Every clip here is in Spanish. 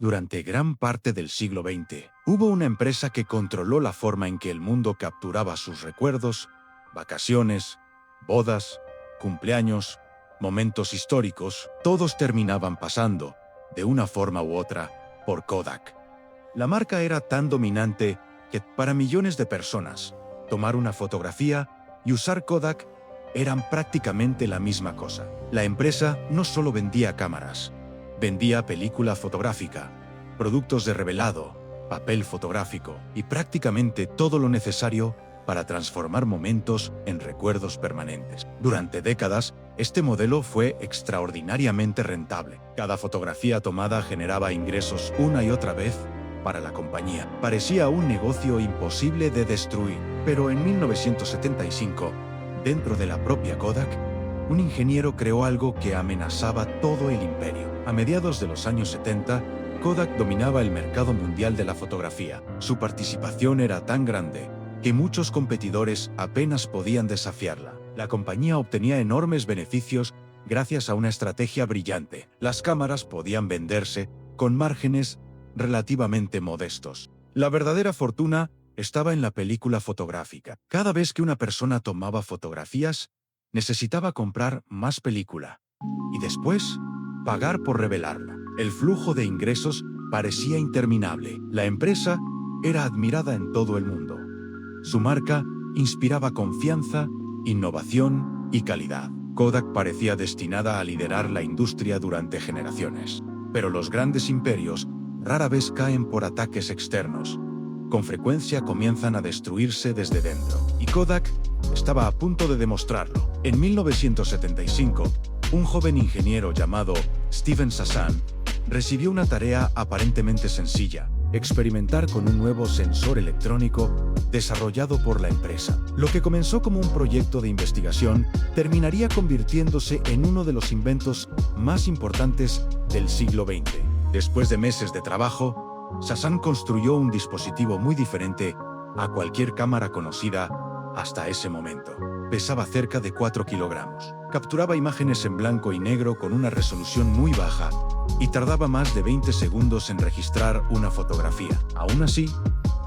Durante gran parte del siglo XX, hubo una empresa que controló la forma en que el mundo capturaba sus recuerdos, vacaciones, bodas, cumpleaños, momentos históricos. Todos terminaban pasando, de una forma u otra, por Kodak. La marca era tan dominante que para millones de personas, tomar una fotografía y usar Kodak eran prácticamente la misma cosa. La empresa no solo vendía cámaras, vendía película fotográfica, productos de revelado, papel fotográfico y prácticamente todo lo necesario para transformar momentos en recuerdos permanentes. Durante décadas, este modelo fue extraordinariamente rentable. Cada fotografía tomada generaba ingresos una y otra vez para la compañía. Parecía un negocio imposible de destruir. Pero en 1975, dentro de la propia Kodak, un ingeniero creó algo que amenazaba todo el imperio. A mediados de los años 70, Kodak dominaba el mercado mundial de la fotografía. Su participación era tan grande que muchos competidores apenas podían desafiarla. La compañía obtenía enormes beneficios gracias a una estrategia brillante. Las cámaras podían venderse con márgenes relativamente modestos. La verdadera fortuna estaba en la película fotográfica. Cada vez que una persona tomaba fotografías, necesitaba comprar más película y después pagar por revelarla. El flujo de ingresos parecía interminable. La empresa era admirada en todo el mundo. Su marca inspiraba confianza, innovación y calidad. Kodak parecía destinada a liderar la industria durante generaciones. Pero los grandes imperios rara vez caen por ataques externos. Con frecuencia comienzan a destruirse desde dentro. Y Kodak estaba a punto de demostrarlo. En 1975, un joven ingeniero llamado Steven Sassan recibió una tarea aparentemente sencilla: experimentar con un nuevo sensor electrónico desarrollado por la empresa. Lo que comenzó como un proyecto de investigación terminaría convirtiéndose en uno de los inventos más importantes del siglo XX. Después de meses de trabajo, Sassan construyó un dispositivo muy diferente a cualquier cámara conocida hasta ese momento. Pesaba cerca de 4 kilogramos. Capturaba imágenes en blanco y negro con una resolución muy baja y tardaba más de 20 segundos en registrar una fotografía. Aún así,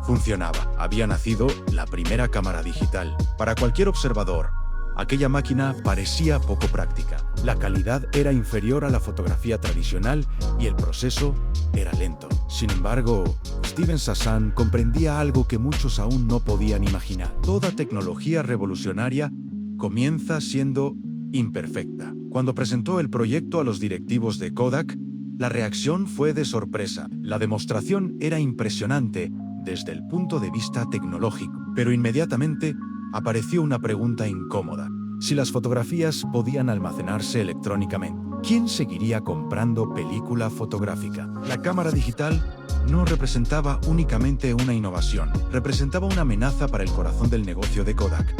funcionaba. Había nacido la primera cámara digital. Para cualquier observador, aquella máquina parecía poco práctica. La calidad era inferior a la fotografía tradicional y el proceso era lento. Sin embargo, Steven Sassan comprendía algo que muchos aún no podían imaginar. Toda tecnología revolucionaria comienza siendo imperfecta. Cuando presentó el proyecto a los directivos de Kodak, la reacción fue de sorpresa. La demostración era impresionante desde el punto de vista tecnológico, pero inmediatamente apareció una pregunta incómoda: si las fotografías podían almacenarse electrónicamente, ¿quién seguiría comprando película fotográfica? La cámara digital no representaba únicamente una innovación, representaba una amenaza para el corazón del negocio de Kodak.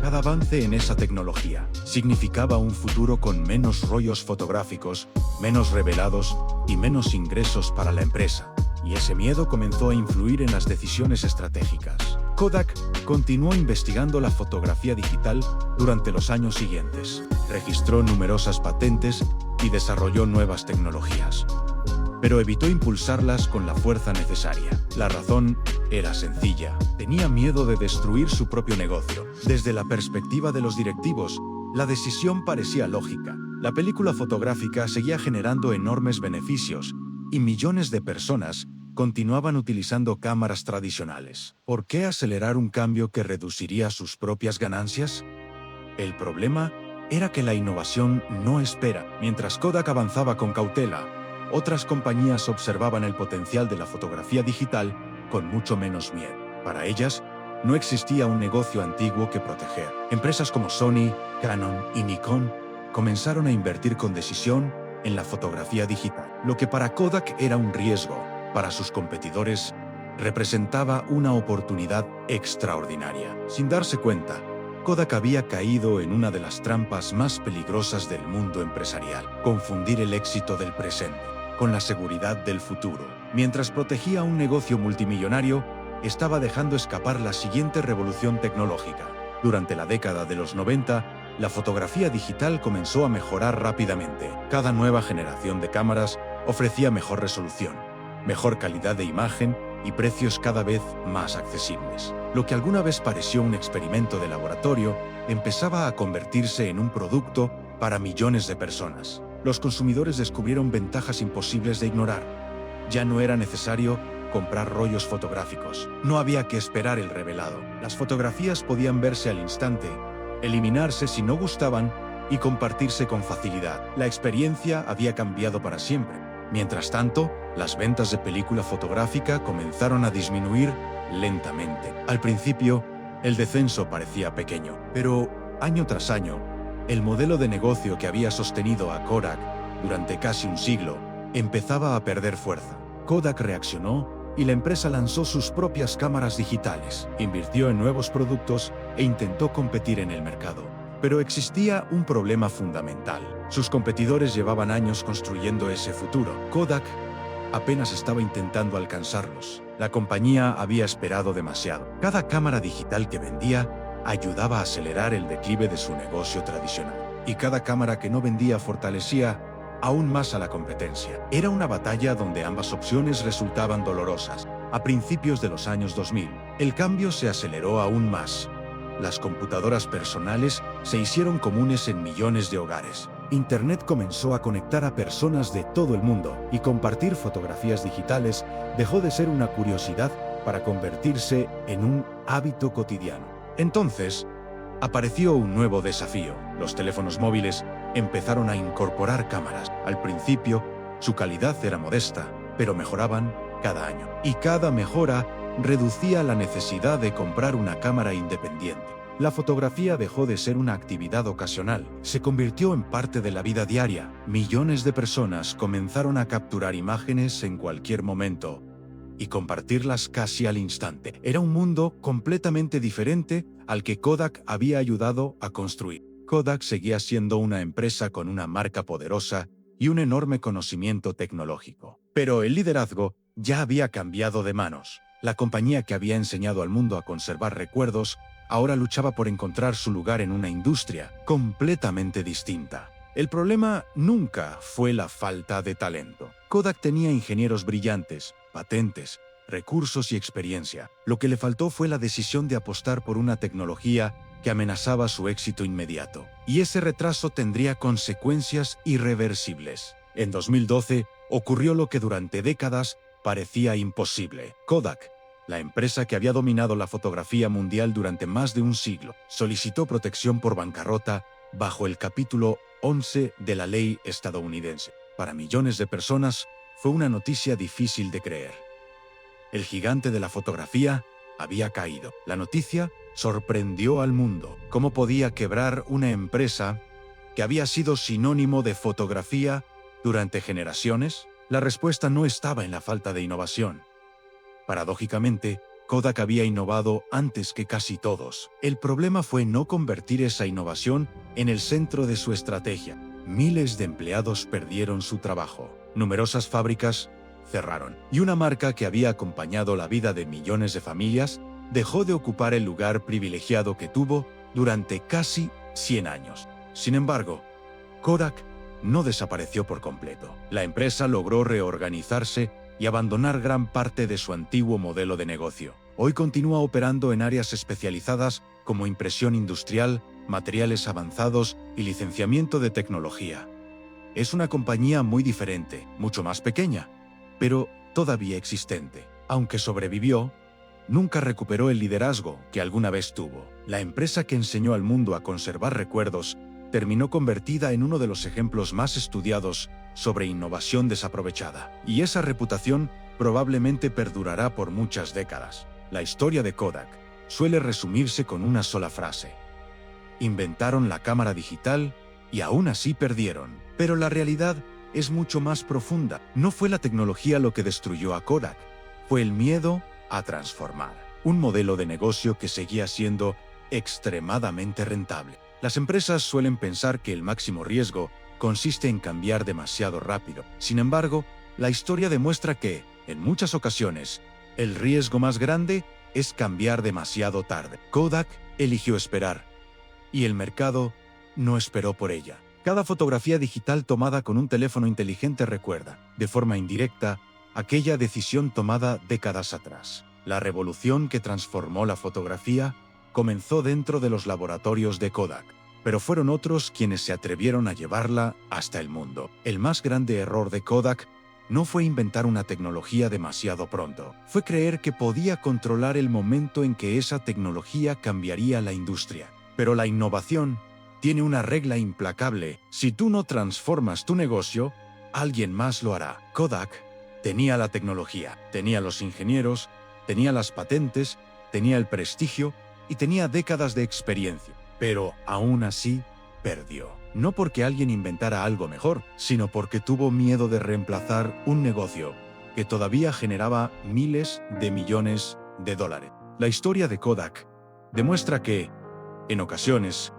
Cada avance en esa tecnología significaba un futuro con menos rollos fotográficos, menos revelados y menos ingresos para la empresa. Y ese miedo comenzó a influir en las decisiones estratégicas. Kodak continuó investigando la fotografía digital durante los años siguientes. Registró numerosas patentes y desarrolló nuevas tecnologías, pero evitó impulsarlas con la fuerza necesaria. La razón era sencilla: tenía miedo de destruir su propio negocio. Desde la perspectiva de los directivos, la decisión parecía lógica. La película fotográfica seguía generando enormes beneficios y millones de personas continuaban utilizando cámaras tradicionales. ¿Por qué acelerar un cambio que reduciría sus propias ganancias? El problema era que la innovación no espera. Mientras Kodak avanzaba con cautela, otras compañías observaban el potencial de la fotografía digital con mucho menos miedo. Para ellas, no existía un negocio antiguo que proteger. Empresas como Sony, Canon y Nikon comenzaron a invertir con decisión en la fotografía digital. Lo que para Kodak era un riesgo, para sus competidores representaba una oportunidad extraordinaria. Sin darse cuenta, Kodak había caído en una de las trampas más peligrosas del mundo empresarial: confundir el éxito del presente con la seguridad del futuro. Mientras protegía un negocio multimillonario, estaba dejando escapar la siguiente revolución tecnológica. Durante la década de los 90, la fotografía digital comenzó a mejorar rápidamente. Cada nueva generación de cámaras Ofrecía mejor resolución, mejor calidad de imagen y precios cada vez más accesibles. Lo que alguna vez pareció un experimento de laboratorio empezaba a convertirse en un producto para millones de personas. Los consumidores descubrieron ventajas imposibles de ignorar. Ya no era necesario comprar rollos fotográficos. No había que esperar el revelado. Las fotografías podían verse al instante, eliminarse si no gustaban y compartirse con facilidad. La experiencia había cambiado para siempre. Mientras tanto, las ventas de película fotográfica comenzaron a disminuir lentamente. Al principio, el descenso parecía pequeño, pero año tras año, el modelo de negocio que había sostenido a Kodak durante casi un siglo empezaba a perder fuerza. Kodak reaccionó y la empresa lanzó sus propias cámaras digitales, invirtió en nuevos productos e intentó competir en el mercado. Pero existía un problema fundamental. Sus competidores llevaban años construyendo ese futuro. Kodak apenas estaba intentando alcanzarlos. La compañía había esperado demasiado. Cada cámara digital que vendía ayudaba a acelerar el declive de su negocio tradicional. Y cada cámara que no vendía fortalecía aún más a la competencia. Era una batalla donde ambas opciones resultaban dolorosas. A principios de los años 2000, el cambio se aceleró aún más. Las computadoras personales se hicieron comunes en millones de hogares. Internet comenzó a conectar a personas de todo el mundo y compartir fotografías digitales dejó de ser una curiosidad para convertirse en un hábito cotidiano. Entonces, apareció un nuevo desafío. Los teléfonos móviles empezaron a incorporar cámaras. Al principio, su calidad era modesta, pero mejoraban cada año. Y cada mejora reducía la necesidad de comprar una cámara independiente. La fotografía dejó de ser una actividad ocasional, se convirtió en parte de la vida diaria. Millones de personas comenzaron a capturar imágenes en cualquier momento y compartirlas casi al instante. Era un mundo completamente diferente al que Kodak había ayudado a construir. Kodak seguía siendo una empresa con una marca poderosa y un enorme conocimiento tecnológico. Pero el liderazgo ya había cambiado de manos. La compañía que había enseñado al mundo a conservar recuerdos ahora luchaba por encontrar su lugar en una industria completamente distinta. El problema nunca fue la falta de talento. Kodak tenía ingenieros brillantes, patentes, recursos y experiencia. Lo que le faltó fue la decisión de apostar por una tecnología que amenazaba su éxito inmediato. Y ese retraso tendría consecuencias irreversibles. En 2012 ocurrió lo que durante décadas parecía imposible. Kodak, la empresa que había dominado la fotografía mundial durante más de un siglo, solicitó protección por bancarrota bajo el capítulo 11 de la ley estadounidense. Para millones de personas fue una noticia difícil de creer. El gigante de la fotografía había caído. La noticia sorprendió al mundo. ¿Cómo podía quebrar una empresa que había sido sinónimo de fotografía durante generaciones? La respuesta no estaba en la falta de innovación. Paradójicamente, Kodak había innovado antes que casi todos. El problema fue no convertir esa innovación en el centro de su estrategia. Miles de empleados perdieron su trabajo. Numerosas fábricas cerraron. Y una marca que había acompañado la vida de millones de familias dejó de ocupar el lugar privilegiado que tuvo durante casi 100 años. Sin embargo, Kodak no desapareció por completo. La empresa logró reorganizarse y abandonar gran parte de su antiguo modelo de negocio. Hoy continúa operando en áreas especializadas como impresión industrial, materiales avanzados y licenciamiento de tecnología. Es una compañía muy diferente, mucho más pequeña, pero todavía existente. Aunque sobrevivió, nunca recuperó el liderazgo que alguna vez tuvo. La empresa que enseñó al mundo a conservar recuerdos terminó convertida en uno de los ejemplos más estudiados sobre innovación desaprovechada. Y esa reputación probablemente perdurará por muchas décadas. La historia de Kodak suele resumirse con una sola frase: inventaron la cámara digital y aún así perdieron. Pero la realidad es mucho más profunda. No fue la tecnología lo que destruyó a Kodak, fue el miedo a transformar. Un modelo de negocio que seguía siendo extremadamente rentable. Las empresas suelen pensar que el máximo riesgo consiste en cambiar demasiado rápido. Sin embargo, la historia demuestra que, en muchas ocasiones, el riesgo más grande es cambiar demasiado tarde. Kodak eligió esperar, y el mercado no esperó por ella. Cada fotografía digital tomada con un teléfono inteligente recuerda, de forma indirecta, aquella decisión tomada décadas atrás. La revolución que transformó la fotografía comenzó dentro de los laboratorios de Kodak, pero fueron otros quienes se atrevieron a llevarla hasta el mundo. El más grande error de Kodak no fue inventar una tecnología demasiado pronto, fue creer que podía controlar el momento en que esa tecnología cambiaría la industria. Pero la innovación tiene una regla implacable: si tú no transformas tu negocio, alguien más lo hará. Kodak tenía la tecnología, tenía los ingenieros, tenía las patentes, tenía el prestigio y tenía décadas de experiencia. Pero aún así, perdió. No porque alguien inventara algo mejor, sino porque tuvo miedo de reemplazar un negocio que todavía generaba miles de millones de dólares. La historia de Kodak demuestra que, en ocasiones,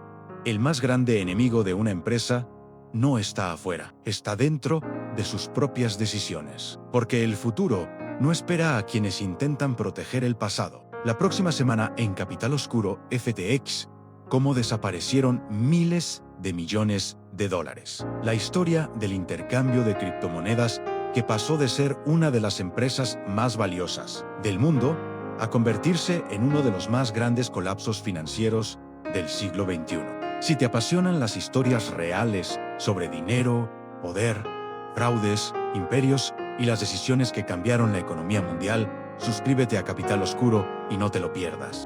el más grande enemigo de una empresa no está afuera, está dentro de sus propias decisiones. Porque el futuro no espera a quienes intentan proteger el pasado. La próxima semana en Capital Oscuro, FTX, cómo desaparecieron miles de millones de dólares. La historia del intercambio de criptomonedas que pasó de ser una de las empresas más valiosas del mundo a convertirse en uno de los más grandes colapsos financieros del siglo XXI. Si te apasionan las historias reales sobre dinero, poder, fraudes, imperios y las decisiones que cambiaron la economía mundial, suscríbete a Capital Oscuro y no te lo pierdas.